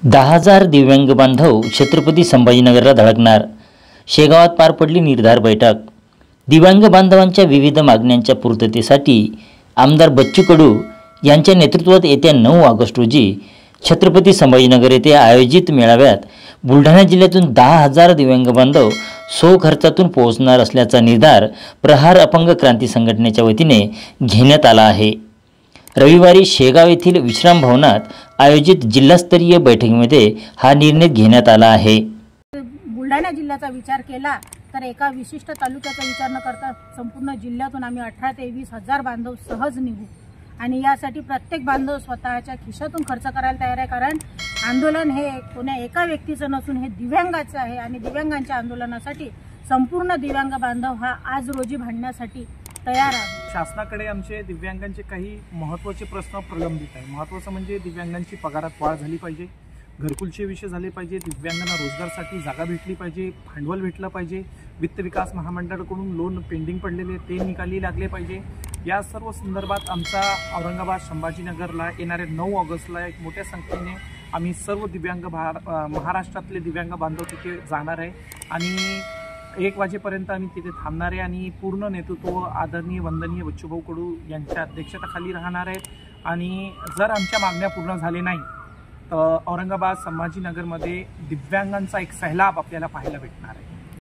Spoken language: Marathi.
10,000 दिव्यांग बांधव छत्रपती संभाजीनगरला धडकणार। शेगावात पार पडली निर्धार बैठक। दिव्यांग बांधवांच्या विविध मागण्यांच्या पूर्ततेसाठी आमदार बच्चू कडू यांच्या नेतृत्वात येत्या 9 ऑगस्ट रोजी छत्रपती संभाजीनगर येथे आयोजित मेळाव्यात बुलढाणा जिल्ह्यातून 10,000 दिव्यांग बांधव खर्चातून पोहोचणार असल्याचा निर्धार प्रहार अपंग क्रांती संघटनेच्या वतीने घेण्यात आला आहे। रविवारी शेगाव येथील विश्राम भवनात आयोजित जिल्हास्तरीय बैठकीमध्ये हा निर्णय घेण्यात आला आहे। बुलढाणा जिल्ह्याचा विचार केला तर एका विशिष्ट तालुक्याचा विचार न करता संपूर्ण जिल्ह्यातून आम्ही 18 ते 20,000 बांधव सहज निघू आणि यासाठी प्रत्येक बांधव स्वतःच्या खिशातून खर्च करायला तयार आहे। कारण आंदोलन हे कोण्या एका व्यक्तीचं नसून हे दिव्यांगाचं आहे आणि दिव्यांगांच्या आंदोलनासाठी संपूर्ण दिव्यांग बांधव हा आज रोजी भांडण्यासाठी तयार आहे। शासनाकडे आमचे दिव्यांगांचे काही महत्त्वाचे प्रश्न प्रलंबित आहे। महत्त्वाचं म्हणजे दिव्यांगांची पगारात वाढ झाली पाहिजे, घरकुलचे विषय झाले पाहिजे, दिव्यांगांना रोजगारासाठी जागा भेटली पाहिजे, भांडवल भेटलं पाहिजे, वित्त विकास महामंडळाकडून लोन पेंडिंग पडलेले ते निकाली लागले पाहिजे। या सर्व संदर्भात आमचा औरंगाबाद संभाजीनगरला येणाऱ्या 9 ऑगस्टला एक मोठ्या संख्येने आम्ही सर्व दिव्यांग महाराष्ट्रातले दिव्यांग बांधव तिथे जाणार आहे आणि 1 वाजेपर्यंत आम्ही तिथे थांबणार आहे आणि पूर्ण नेतृत्व आदरणीय वंदनीय बच्चूभाऊ कडू यांच्या अध्यक्षतेखाली राहणार आहे। आणि जर आमच्या मागण्या पूर्ण झाले नाही तर औरंगाबाद संभाजीनगरमध्ये दिव्यांगांचा एक सैलाब आपल्याला पाहायला भेटणार आहे।